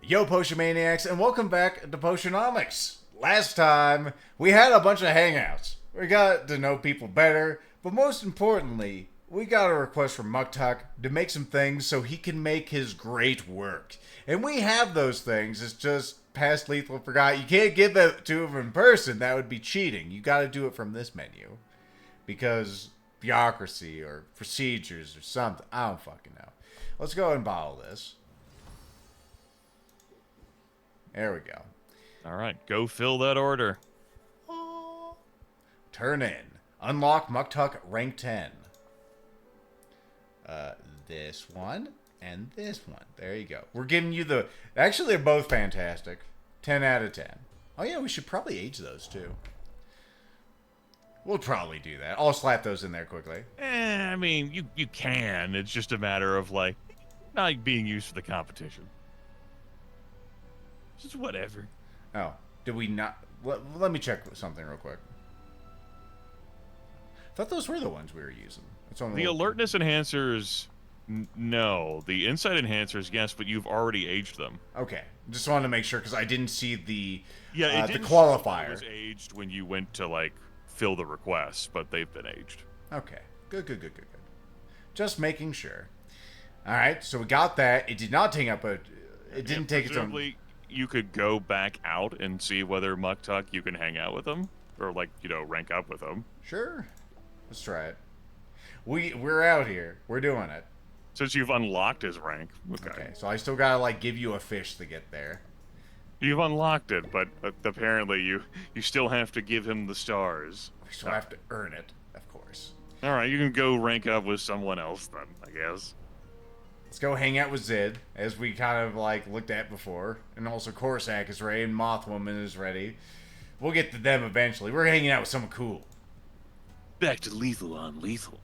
Yo, Potion Maniacs, and welcome back to Potionomics. Last time, we had a bunch of hangouts. We got to know people better, but most importantly, we got a request from Muktuk to make some things so he can make his great work. And we have those things, it's just past lethal forgot. You can't give that to him in person, that would be cheating. You gotta do it from this menu. Because bureaucracy or procedures or something, I don't fucking know. Let's go and bottle this. There we go. All right, go fill that order. Turn in. Unlock Muktuk rank 10. This one and this one. There you go. We're giving you the... Actually, they're both fantastic. 10 out of 10. Oh yeah, we should probably age those too. We'll probably do that. I'll slap those in there quickly. I mean, you can. It's just a matter of, like, not being used for the competition. Just whatever. Oh, did we not... Let me check something real quick. I thought those were the ones we were using. It's on the alertness enhancers, no. The insight enhancers, yes, but you've already aged them. Okay. Just wanted to make sure, because I didn't see the the qualifier. It was aged when you went to, like, fill the requests, but they've been aged. Okay. Good. Just making sure. Alright, so we got that. It did not take up a... It didn't take its own... You could go back out and see whether Muktuk you can hang out with him, or, like, you know, rank up with him. Sure. Let's try it. We're out here. We're doing it. Since you've unlocked his rank. Okay, so I still gotta, like, give you a fish to get there. You've unlocked it, but apparently you still have to give him the stars. We still have to earn it, of course. Alright, you can go rank up with someone else then, I guess. Let's go hang out with Zid, as we kind of, like, looked at before. And also Corsac is ready, and Mothwoman is ready. We'll get to them eventually. We're hanging out with someone cool. Back to lethal on lethal.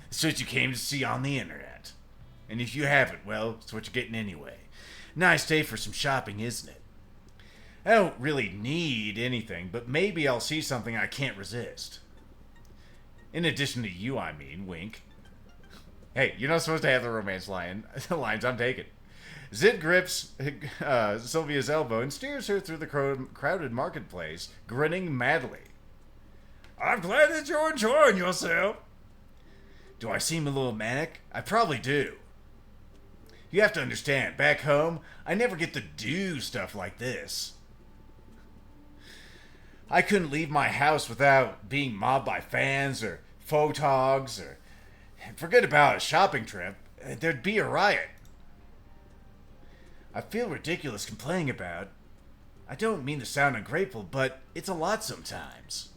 It's what you came to see on the internet. And if you haven't, well, it's what you're getting anyway. Nice day for some shopping, isn't it? I don't really need anything, but maybe I'll see something I can't resist. In addition to you, I mean, wink. Hey, you're not supposed to have the romance lines I'm taking. Zid grips Sylvia's elbow and steers her through the crowded marketplace, grinning madly. I'm glad that you're enjoying yourself. Do I seem a little manic? I probably do. You have to understand, back home, I never get to do stuff like this. I couldn't leave my house without being mobbed by fans or photogs or... Forget about a shopping trip. There'd be a riot. I feel ridiculous complaining about. I don't mean to sound ungrateful, but it's a lot sometimes.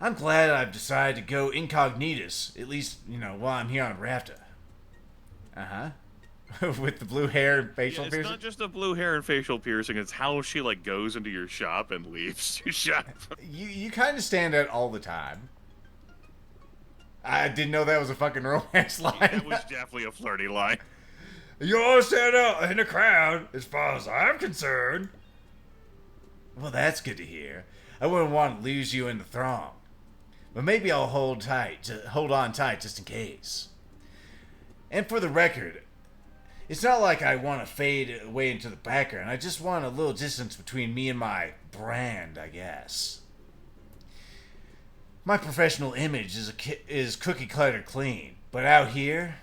I'm glad I've decided to go incognitus, at least, you know, while I'm here on Rafta. With the blue hair and facial piercing? It's not just the blue hair and facial piercing, it's how she, like, goes into your shop and leaves your shop. You kind of stand out all the time. I didn't know that was a fucking romance line. Yeah, it was definitely a flirty line. You all stand out in the crowd, as far as I'm concerned. Well, that's good to hear. I wouldn't want to lose you in the throng. But maybe I'll hold on tight just in case. And for the record, it's not like I want to fade away into the background. I just want a little distance between me and my brand, I guess. My professional image is cookie cutter clean, but out here,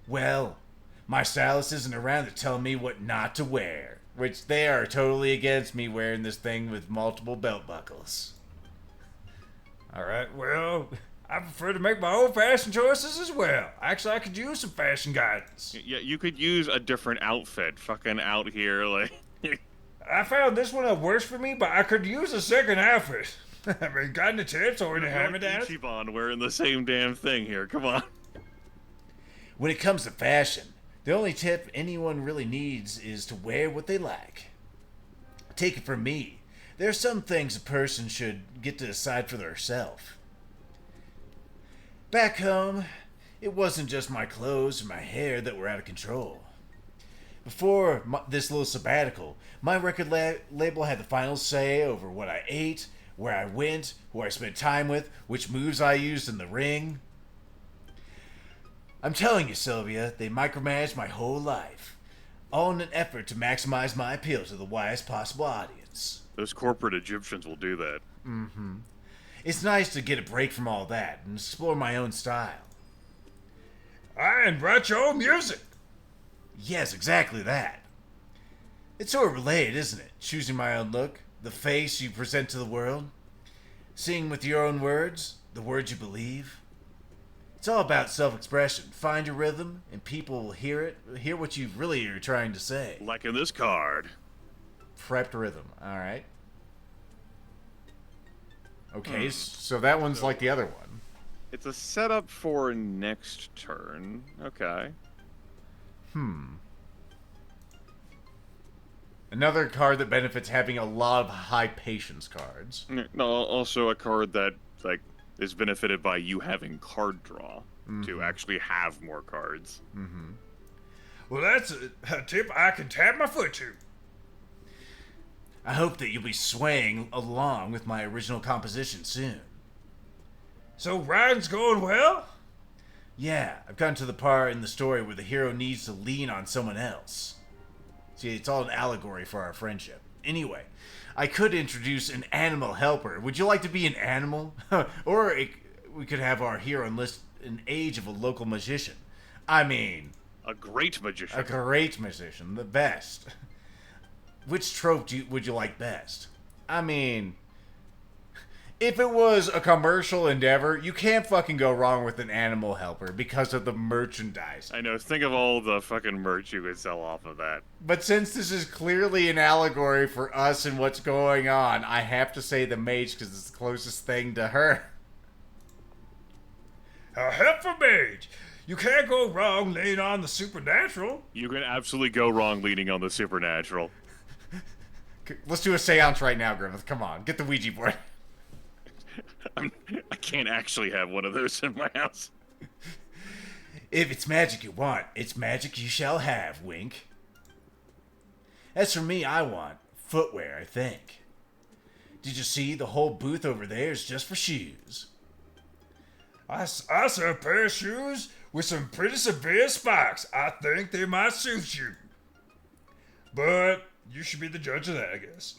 well, my stylist isn't around to tell me what not to wear, which they are totally against me wearing this thing with multiple belt buckles. Alright, well, I prefer to make my own fashion choices as well. Actually, I could use some fashion guidance. Yeah, you could use a different outfit fucking out here, like... I found this one that works for me, but I could use a second outfit. I mean, gotten a chance already to hand me down. Ichiban wearing the same damn thing here, come on. When it comes to fashion, the only tip anyone really needs is to wear what they like. Take it from me, there are some things a person should get to decide for themselves. Back home, it wasn't just my clothes or my hair that were out of control. Before this little sabbatical, my record label had the final say over what I ate, where I went, who I spent time with, which moves I used in the ring. I'm telling you, Sylvia, they micromanaged my whole life. all in an effort to maximize my appeal to the widest possible audience. Those corporate Egyptians will do that. It's nice to get a break from all that and explore my own style. And write your own music. Yes, exactly that. It's sort of related, isn't it? Choosing my own look, the face you present to the world, singing with your own words, the words you believe. It's all about self-expression. Find your rhythm, and people will hear what you really are trying to say. Like in this card. Prepped rhythm. All right. Okay, so that one's like the other one. It's a setup for next turn. Okay. Another card that benefits having a lot of high patience cards. No, also a card that like is benefited by you having card draw to actually have more cards. Well, that's a tip I can tap my foot to. I hope that you'll be swaying along with my original composition soon. So riding's going well? Yeah, I've gotten to the part in the story where the hero needs to lean on someone else. See, it's all an allegory for our friendship. Anyway, I could introduce an animal helper. Would you like to be an animal? Or we could have our hero enlist an age of a local magician. I mean, A great magician. a great magician, the best. Which trope would you like best? I mean, if it was a commercial endeavor, you can't fucking go wrong with an animal helper because of the merchandise. I know, think of all the fucking merch you could sell off of that. But since this is clearly an allegory for us and what's going on, I have to say the mage because it's the closest thing to her. A helpful mage. You can't go wrong laying on the supernatural. You can absolutely go wrong leaning on the supernatural. Let's do a seance right now, Grimith. Come on, get the Ouija board. I can't actually have one of those in my house. If it's magic you want, it's magic you shall have, wink. As for me, I want footwear, I think. Did you see the whole booth over there is just for shoes? I saw a pair of shoes with some pretty severe spikes. I think they might suit you. But you should be the judge of that, I guess.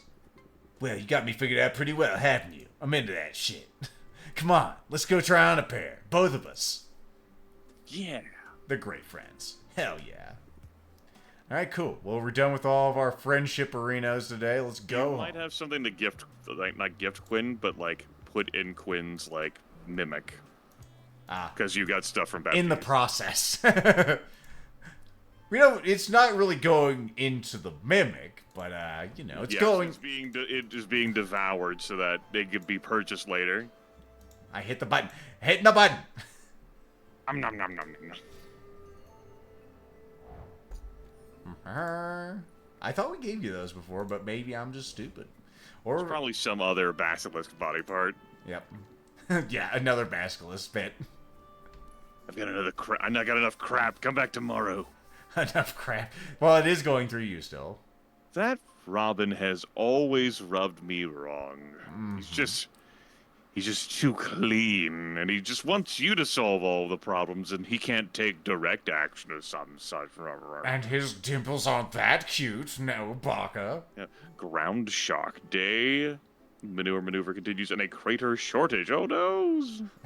Well, you got me figured out pretty well, haven't you? I'm into that shit. Come on, let's go try on a pair. Both of us. Yeah. They're great friends. Hell yeah. Alright, cool. Well, we're done with all of our friendship arenas today. Let's go. You might have something to gift, like not gift Quinn, but like put in Quinn's like mimic. Because you got stuff from Baptiste. In the process. It's not really going into the mimic, but, it's going... It is being devoured so that they could be purchased later. I hit the button. Hitting the button. Nom nom nom nom nom. I thought we gave you those before, but maybe I'm just stupid. Or There's probably some other basilisk body part. Yep. Yeah, another basilisk bit. I not got enough crap. Come back tomorrow. Enough crap. Well, it is going through you still. That Robin has always rubbed me wrong. He's just too clean, and he just wants you to solve all the problems, and he can't take direct action or some such. And his dimples aren't that cute, no, Baka. Yeah. Ground shock day. Maneuver continues, and a crater shortage. Oh no!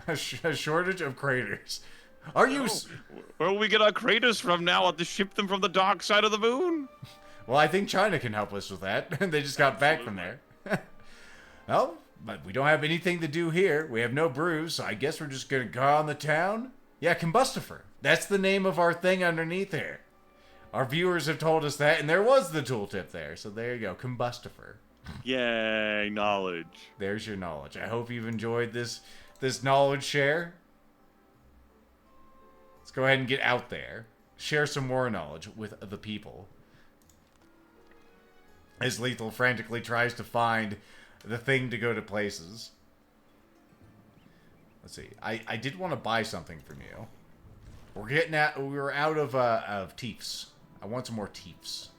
A shortage of craters. Are you... Where will we get our craters from now? Have to ship them from the dark side of the moon? Well, I think China can help us with that. They just got back from there. Well, but we don't have anything to do here. We have no brews, so I guess we're just gonna go on the town. Yeah, Combustifer. That's the name of our thing underneath here. Our viewers have told us that, and there was the tooltip there. So there you go, Combustifer. Yay, knowledge. There's your knowledge. I hope you've enjoyed this knowledge share. Let's go ahead and get out there. Share some more knowledge with the people. As Lethal frantically tries to find the thing to go to places. Let's see. I did want to buy something from you. We're out of teefs. I want some more teefs.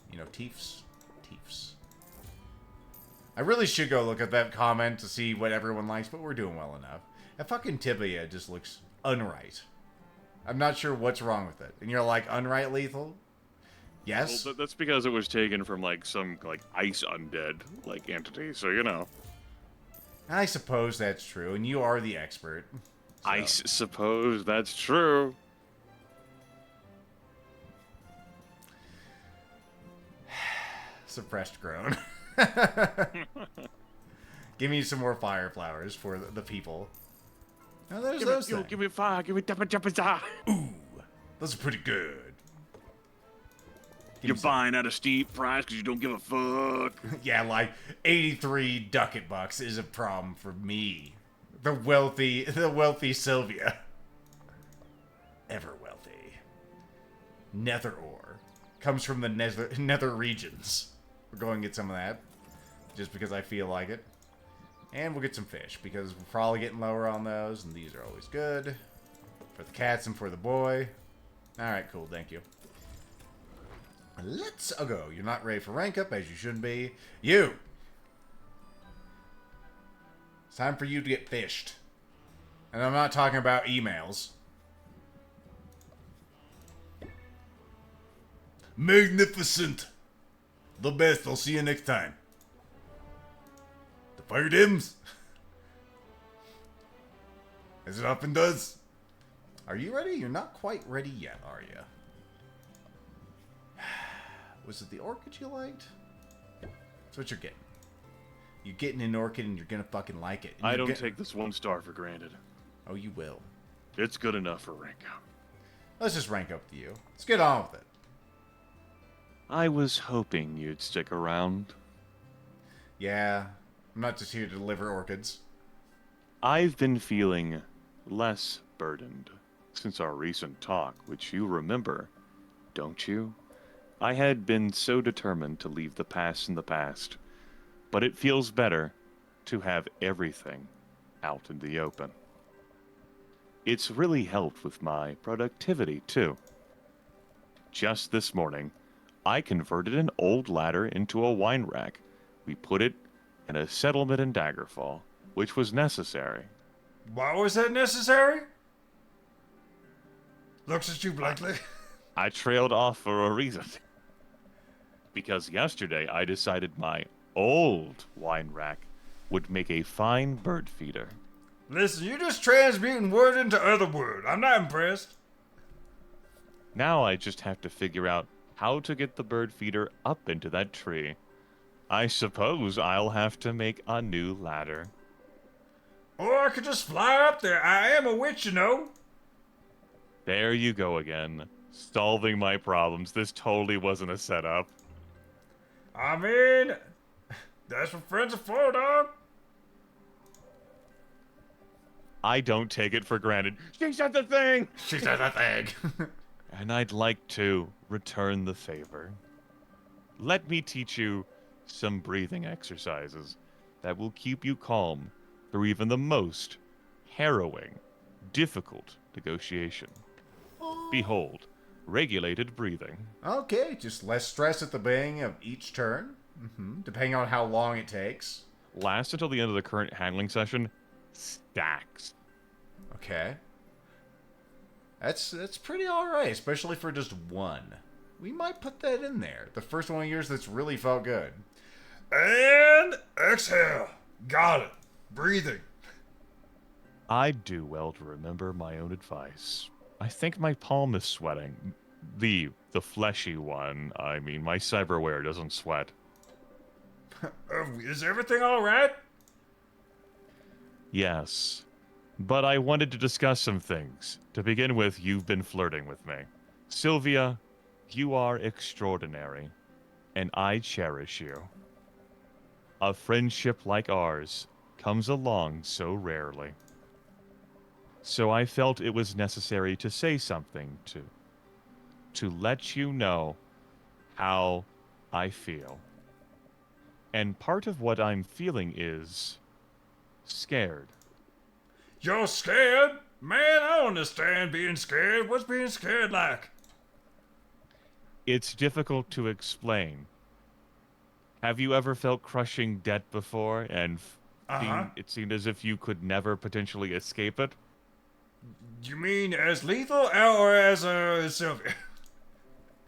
You know, teefs? Teefs. I really should go look at that comment to see what everyone likes, but we're doing well enough. That fucking tibia just looks unright. I'm not sure what's wrong with it. And you're like, unright, Lethal? Yes? Well, that's because it was taken from like some like ice undead like entity. So you know, I suppose that's true, and you are the expert. So. I suppose that's true. Suppressed groan. Give me some more fire flowers for the people. Oh, there's those things. Give me fire. Give me da. Ooh, those are pretty good. You're buying at a steep price because you don't give a fuck. Yeah, like 83 ducat bucks is a problem for me. The wealthy Sylvia. Ever wealthy. Nether ore. Comes from the nether regions. We're going to get some of that. Just because I feel like it. And we'll get some fish, because we're probably getting lower on those, and these are always good. For the cats and for the boy. Alright, cool, thank you. Let's go. You're not ready for rank up, as you shouldn't be. You! It's time for you to get fished. And I'm not talking about emails. Magnificent! The best. I'll see you next time. The fire dims. As it often does. Are you ready? You're not quite ready yet, are you? Was it the orchid you liked? That's what you're getting. You're getting an orchid and you're gonna fucking like it. I don't take this 1 star for granted. Oh, you will. It's good enough for rank up. Let's just rank up to you. Let's get on with it. I was hoping you'd stick around. Yeah, I'm not just here to deliver orchids. I've been feeling less burdened since our recent talk, which you remember, don't you? I had been so determined to leave the past in the past, but it feels better to have everything out in the open. It's really helped with my productivity, too. Just this morning, I converted an old ladder into a wine rack. We put it in a settlement in Daggerfall, which was necessary. Why was that necessary? Looks at you blankly. I trailed off for a reason. Because yesterday I decided my old wine rack would make a fine bird feeder. Listen, you just transmuting word into other word. I'm not impressed. Now I just have to figure out how to get the bird feeder up into that tree. I suppose I'll have to make a new ladder. Or I could just fly up there. I am a witch, you know. There you go again. Solving my problems. This totally wasn't a setup. I mean, that's what friends are for, dog. I don't take it for granted. She said the thing! She said the thing. And I'd like to return the favor. Let me teach you some breathing exercises that will keep you calm through even the most harrowing, difficult negotiation. Behold, regulated breathing. Okay, just less stress at the beginning of each turn. Depending on how long it takes. Lasts until the end of the current handling session. Stacks. Okay. That's pretty alright, especially for just one. We might put that in there. The first one of yours that's really felt good. And exhale. Got it. Breathing. I'd do well to remember my own advice. I think my palm is sweating. The fleshy one. I mean, my cyberware doesn't sweat. Is everything all right? Yes. But I wanted to discuss some things. To begin with, you've been flirting with me. Sylvia, you are extraordinary, and I cherish you. A friendship like ours comes along so rarely. So I felt it was necessary to say something to let you know how I feel. And part of what I'm feeling is scared. You're scared? Man, I don't understand being scared. What's being scared like? It's difficult to explain. Have you ever felt crushing debt before and it seemed as if you could never potentially escape it? You mean as lethal or as Sylvia?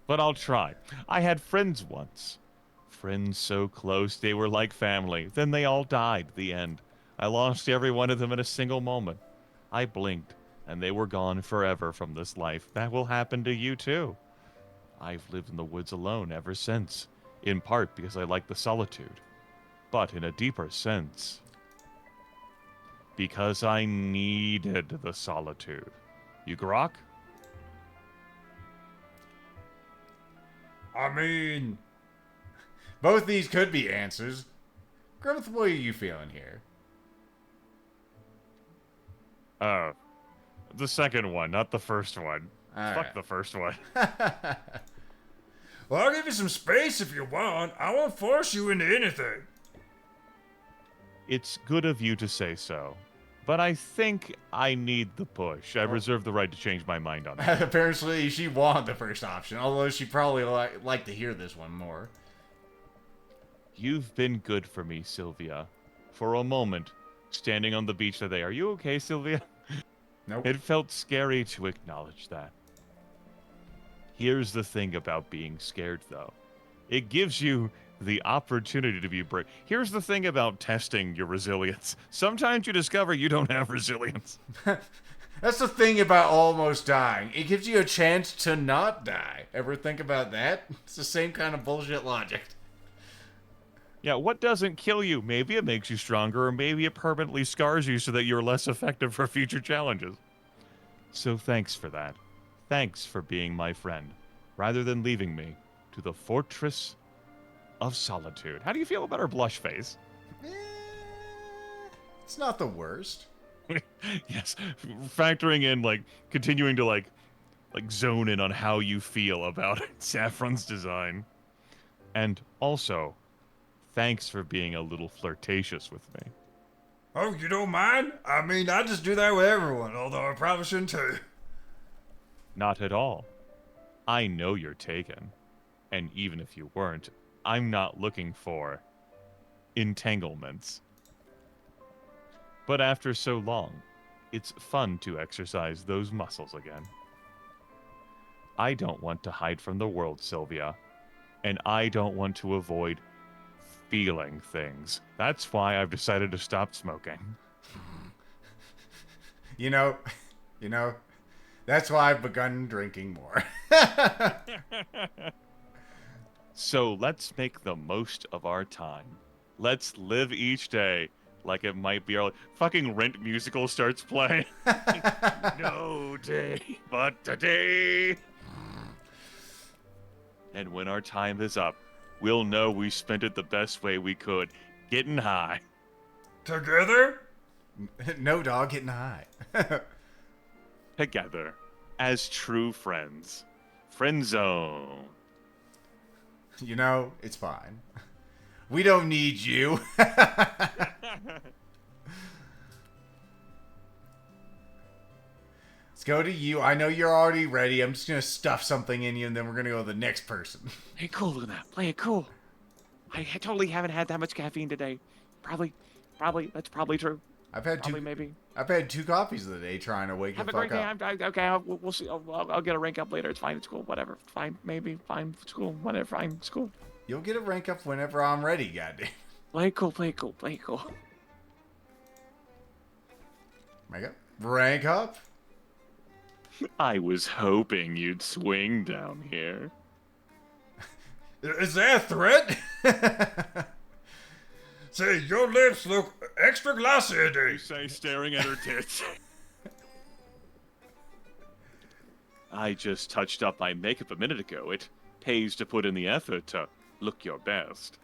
but I'll try. I had friends once. Friends so close they were like family. Then they all died. The end. I lost every one of them in a single moment. I blinked, and they were gone forever from this life. That will happen to you too. I've lived in the woods alone ever since, in part because I like the solitude, but in a deeper sense, because I needed the solitude. You grok? I mean, Both these could be answers. Grimith, what are you feeling here? The second one, not the first one. All Fuck right. the first one. well, I'll give you some space if you want. I won't force you into anything. It's good of you to say so, but I think I need the push. I reserve the right to change my mind on that. Apparently, she wanted the first option, although she probably like to hear this one more. You've been good for me, Sylvia. For a moment, standing on the beach today. Are you okay, Sylvia? Nope. It felt scary to acknowledge that. Here's the thing about being scared, though. It gives you the opportunity to be brave. Here's the thing about testing your resilience. Sometimes you discover you don't have resilience. That's the thing about almost dying. It gives you a chance to not die. Ever think about that? It's the same kind of bullshit logic. Yeah, what doesn't kill you? Maybe it makes you stronger, or maybe it permanently scars you so that you're less effective for future challenges. So thanks for that. Thanks for being my friend, rather than leaving me to the fortress of solitude. How do you feel about her blush face? It's not the worst. Yes, factoring in, continuing to, zone in on how you feel about Saffron's design. And also, thanks for being a little flirtatious with me. Oh, you don't mind? I mean, I just do that with everyone, although I probably shouldn't too. Not at all. I know you're taken. And even if you weren't, I'm not looking for entanglements. But after so long, it's fun to exercise those muscles again. I don't want to hide from the world, Sylvia. And I don't want to avoid feeling things. That's why I've decided to stop smoking. You know, that's why I've begun drinking more. So let's make the most of our time. Let's live each day like it might be our fucking Rent musical starts playing. No day but today. And when our time is up, we'll know we spent it the best way we could, getting high. Together? No, dog, getting high. Together, as true friends. Friend zone. You know, it's fine. We don't need you. Let's go to you. I know you're already ready. I'm just going to stuff something in you, and then we're going to go to the next person. Hey, cool, look at that. Play it cool. I totally haven't had that much caffeine today. Probably, that's probably true. Maybe. I've had 2 coffees of the day trying to wake Have the a great fuck day. up. Okay, we'll see. I'll get a rank up later. It's fine. It's cool. Whatever. Fine. Maybe. Fine. It's cool. Whatever. Fine. It's cool. You'll get a rank up whenever I'm ready, goddamn. Play it cool. Play it cool. Play it cool. Rank up? I was hoping you'd swing down here. Is that a threat? Say, your lips look extra glossy today. You say staring at her tits. I just touched up my makeup a minute ago. It pays to put in the effort to look your best.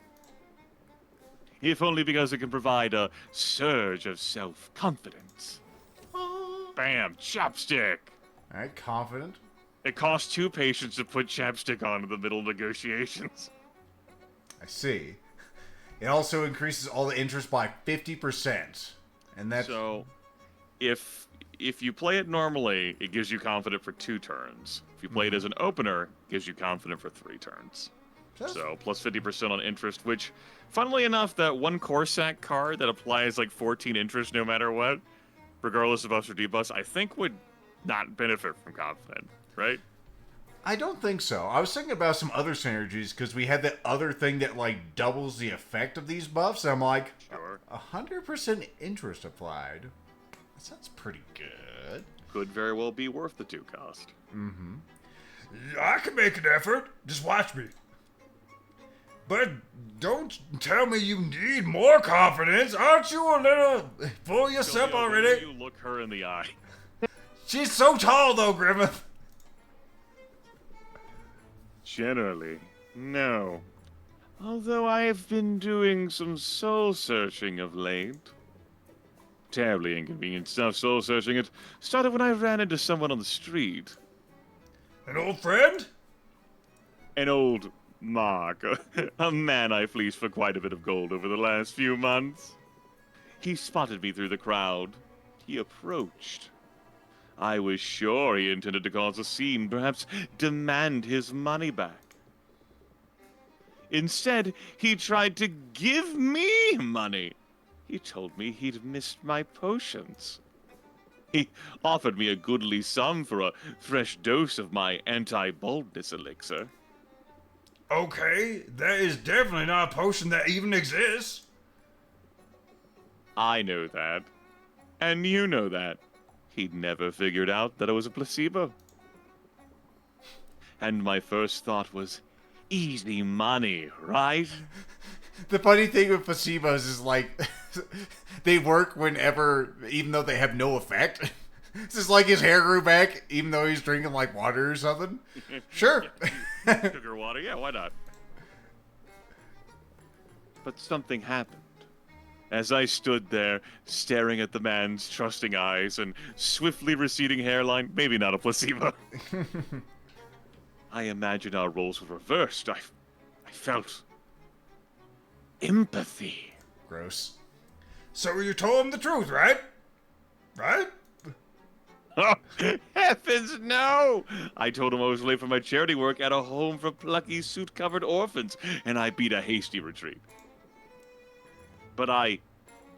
If only because it can provide a surge of self-confidence. Bam! Chapstick! Alright, confident. It costs 2 patients to put chapstick on in the middle of negotiations. I see. It also increases all the interest by 50%. And that's... So, if you play it normally, it gives you confident for 2 turns. If you play it as an opener, it gives you confident for 3 turns. So, plus 50% on interest, which, funnily enough, that one Corsac card that applies 14 interest no matter what, regardless of buffs or debuffs, I think would not benefit from confident, right? I don't think so. I was thinking about some other synergies because we had that other thing that like doubles the effect of these buffs. I'm like, Sure. 100% interest applied. That sounds pretty good. Could very well be worth the 2 cost. I can make an effort. Just watch me. But don't tell me you need more confidence. Aren't you a little full of yourself Sylvia, already? when you look her in the eye. She's so tall, though, Grimith. Generally, no. Although I have been doing some soul searching of late. Terribly inconvenient stuff, soul searching. It started when I ran into someone on the street. An old friend? An old Mark, a man I fleeced for quite a bit of gold over the last few months. He spotted me through the crowd. He approached. I was sure he intended to cause a scene, perhaps demand his money back. Instead, he tried to give me money. He told me he'd missed my potions. He offered me a goodly sum for a fresh dose of my anti-baldness elixir. Okay, that is definitely not a potion that even exists. I know that. And you know that. He'd never figured out that it was a placebo. And my first thought was, easy money, right? The funny thing with placebos is like they work whenever, even though they have no effect. It's just like his hair grew back, even though he's drinking like water or something. Sure. Sugar water, yeah, why not? But something happened. As I stood there, staring at the man's trusting eyes and swiftly receding hairline, maybe not a placebo. I imagined our roles were reversed. I felt empathy. Gross. So you told him the truth, right? Right? Oh, heavens, no! I told him I was late for my charity work at a home for plucky, suit-covered orphans, and I beat a hasty retreat. But I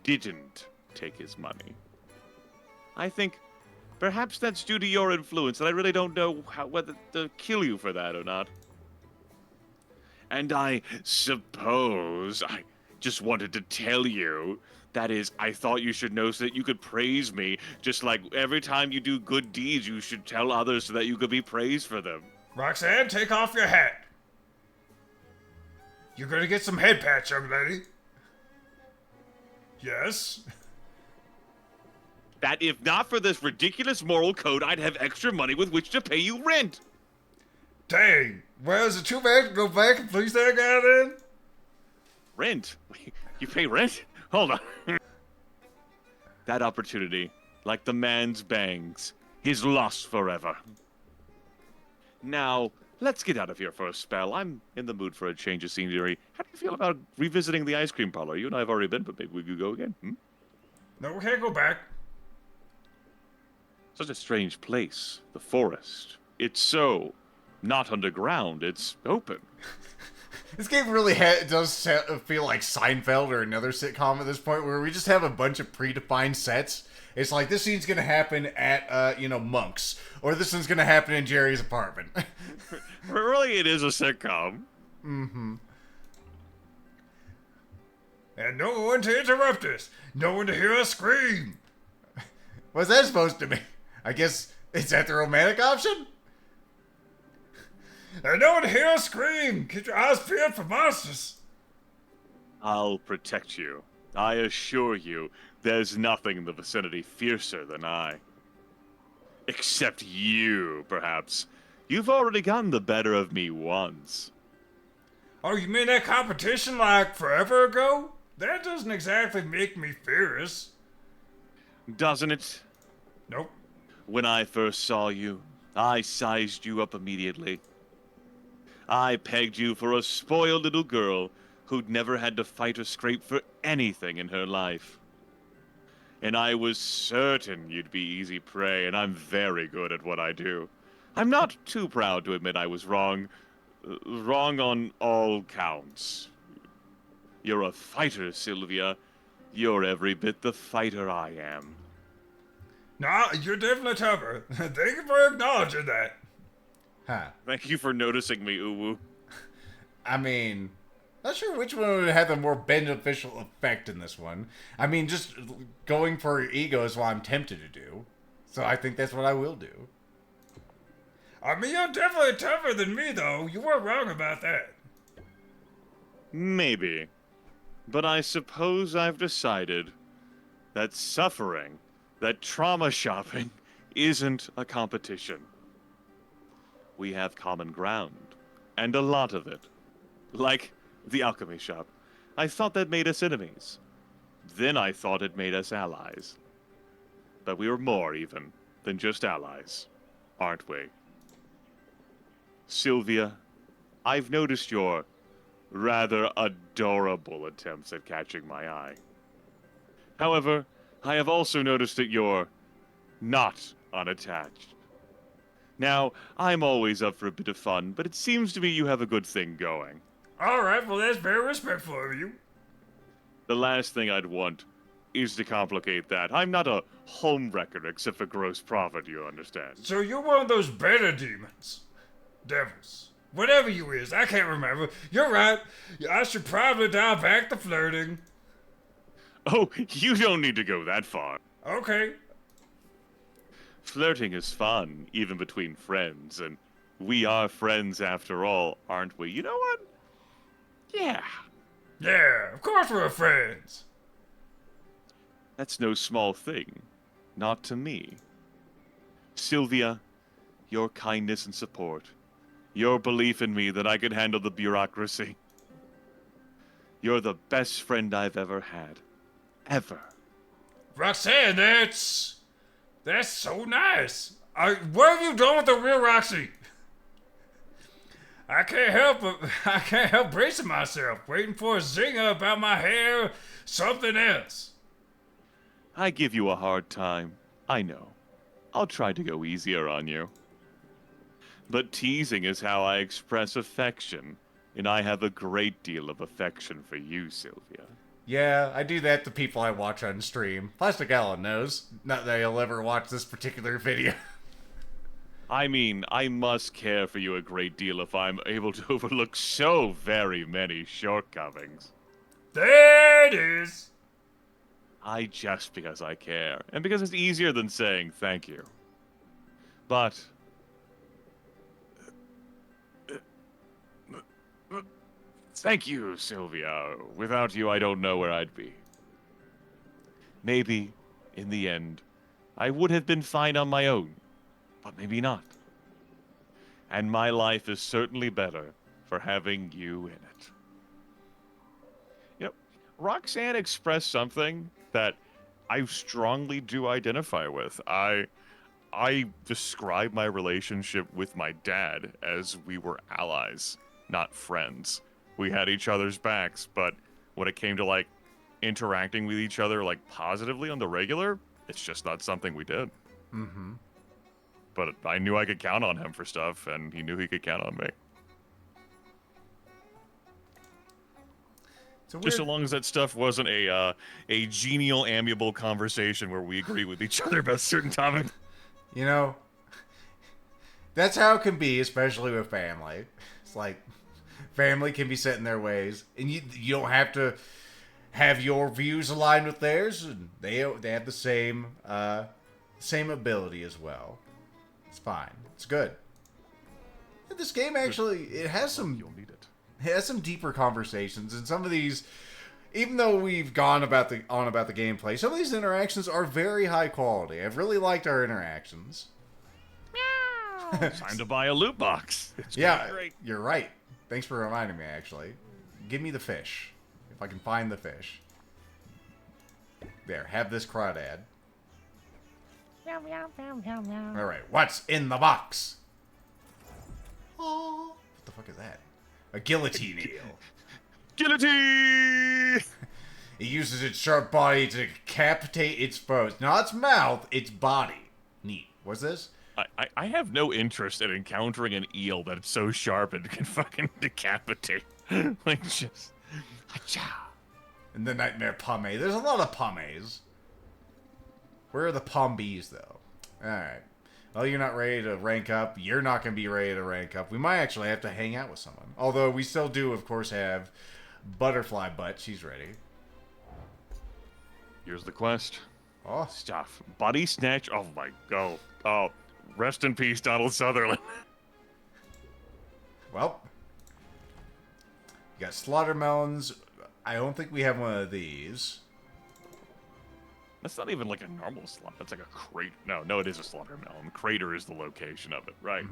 didn't take his money. I think perhaps that's due to your influence, and I really don't know whether to kill you for that or not. And I suppose I just wanted to tell you, that is, I thought you should know so that you could praise me, just like every time you do good deeds, you should tell others so that you could be praised for them. Roxanne, take off your hat. You're gonna get some head patch, young lady. Yes? That if not for this ridiculous moral code, I'd have extra money with which to pay you rent. Dang. Well, is it too bad to go back and please that guy then? Rent? You pay rent? Hold on. That opportunity, like the man's bangs, is lost forever. Now, let's get out of here for a spell. I'm in the mood for a change of scenery. How do you feel about revisiting the ice cream parlor? You and I have already been, but maybe we could go again. No, we can't go back. Such a strange place, the forest. It's so not underground, it's open. This game really does feel like Seinfeld or another sitcom at this point, where we just have a bunch of predefined sets. It's like, this scene's gonna happen at, Monk's, or this one's gonna happen in Jerry's apartment. Really, it is a sitcom. Mm-hmm. And no one to interrupt us. No one to hear us scream. What's that supposed to mean? I guess, is that the romantic option? And no one to hear us scream. Keep your eyes peeled for monsters. I'll protect you. I assure you, there's nothing in the vicinity fiercer than I. Except you, perhaps. You've already gotten the better of me once. Oh, you mean that competition like forever ago? That doesn't exactly make me fierce. Doesn't it? Nope. When I first saw you, I sized you up immediately. I pegged you for a spoiled little girl who'd never had to fight or scrape for anything in her life. And I was certain you'd be easy prey, and I'm very good at what I do. I'm not too proud to admit I was wrong. Wrong on all counts. You're a fighter, Sylvia. You're every bit the fighter I am. Nah, you're definitely tougher. Thank you for acknowledging that. Huh. Thank you for noticing me, Uwu. I mean, not sure which one would have the more beneficial effect in this one. I mean, just going for ego is what I'm tempted to do. So I think that's what I will do. I mean, you're definitely tougher than me, though. You were wrong about that. Maybe. But I suppose I've decided that suffering, that trauma shopping, isn't a competition. We have common ground, and a lot of it. Like the alchemy shop. I thought that made us enemies. Then I thought it made us allies. But we were more, even, than just allies, aren't we? Sylvia, I've noticed your rather adorable attempts at catching my eye. However, I have also noticed that you're not unattached. Now, I'm always up for a bit of fun, but it seems to me you have a good thing going. Alright, well, that's very respectful of you. The last thing I'd want is to complicate that. I'm not a homewrecker except for gross profit, you understand. So you're one of those beta demons. Devils. Whatever you is, I can't remember. You're right. I should probably dial back the flirting. Oh, you don't need to go that far. Okay. Flirting is fun, even between friends, and we are friends after all, aren't we? You know what? Yeah. Yeah, of course we're friends. That's no small thing. Not to me. Sylvia, your kindness and support, your belief in me that I can handle the bureaucracy. You're the best friend I've ever had. Ever. Roxanne, that's so nice. What have you done with the real Roxy? I can't help bracing myself, waiting for a zinger about my hair, something else. I give you a hard time. I know. I'll try to go easier on you. But teasing is how I express affection, and I have a great deal of affection for you, Sylvia. Yeah, I do that to people I watch on stream. Plastic Alan knows. Not that he'll ever watch this particular video. I mean, I must care for you a great deal if I'm able to overlook so very many shortcomings. There it is. I jest because I care, and because it's easier than saying thank you. But thank you, Sylvia. Without you, I don't know where I'd be. Maybe, in the end, I would have been fine on my own, but maybe not. And my life is certainly better for having you in it. You know, Roxanne expressed something that I strongly do identify with. I describe my relationship with my dad as we were allies, not friends. We had each other's backs, but when it came to, like, interacting with each other, like, positively on the regular, it's just not something we did. Mm-hmm. But I knew I could count on him for stuff, and he knew he could count on me. Just so long as that stuff wasn't a genial, amiable conversation where we agree with each other about certain topics. You know, that's how it can be, especially with family. It's like, family can be set in their ways, and you don't have to have your views aligned with theirs, and they have the same ability as well. It's fine. It's good. And this game actually, it has some... You'll need it. It has some deeper conversations, and some of these, even though we've gone about the gameplay, some of these interactions are very high quality. I've really liked our interactions. Time to buy a loot box. It's Yeah, great. you're right. Thanks for reminding me, actually. Give me the fish. If I can find the fish. There, have this crawdad. Alright, what's in the box? Oh, what the fuck is that? A guillotine eel. Guillotine! It uses its sharp body to decapitate its foes. Not its mouth, its body. Neat. What's this? I have no interest in encountering an eel that's so sharp it can fucking decapitate. Like, just... Achoo. And the nightmare pumme. There's a lot of pummes. Where are the pombees, though? Alright. Well, you're not ready to rank up. You're not going to be ready to rank up. We might actually have to hang out with someone. Although we still do, of course, have Butterfly Butt. She's ready. Here's the quest. Oh, Stuff. Body snatch. Oh my god. Oh, rest in peace, Donald Sutherland. well. You got slaughter melons. I don't think we have one of these. That's not even like a normal slot. That's like a crate. No, it is a slaughter melon. Crater is the location of it. Right.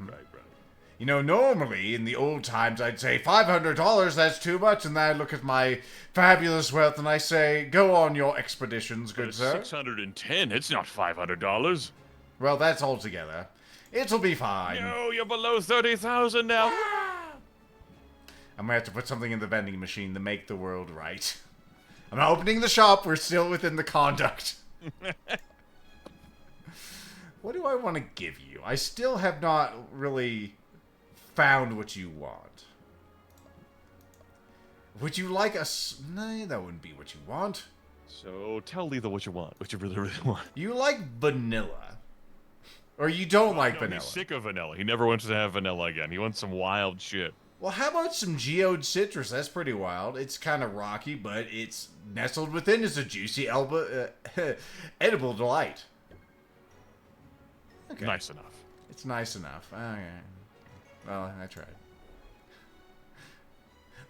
You know, normally in the old times I'd say $500, that's too much, and then I look at my fabulous wealth and I say, go on your expeditions, good sir. 610. It's not $500. Well, that's all together. It'll be fine. No, you're below 30,000 now. I'm gonna have to put something in the vending machine to make the world right. I'm not opening the shop, we're still within the conduct. What do I want to give you? I still have not really found what you want. Would you like a... No, that wouldn't be what you want. So tell Letha what you want. What you really want. You like vanilla. Or you don't like vanilla. He's sick of vanilla. He never wants to have vanilla again. He wants some wild shit. Well, how about some geode citrus? That's pretty wild. It's kind of rocky, but it's nestled within is a juicy edible delight. Okay. Nice enough. It's nice enough. Okay. Well, I tried.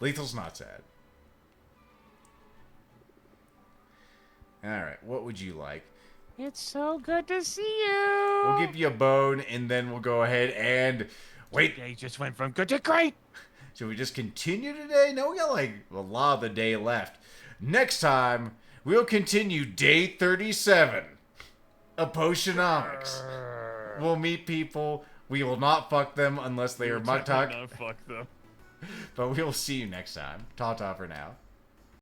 Lethal's not sad. Alright, what would you like? It's so good to see you. We'll give you a bone, and then we'll go ahead and... Wait! They just went from good to great. Should we just continue today? No, we got like a lot of the day left. Next time, we'll continue day 37 of Potionomics. We'll meet people. We will not fuck them unless they are Muttuck. Not fuck them. But we'll see you next time. Ta-ta for now.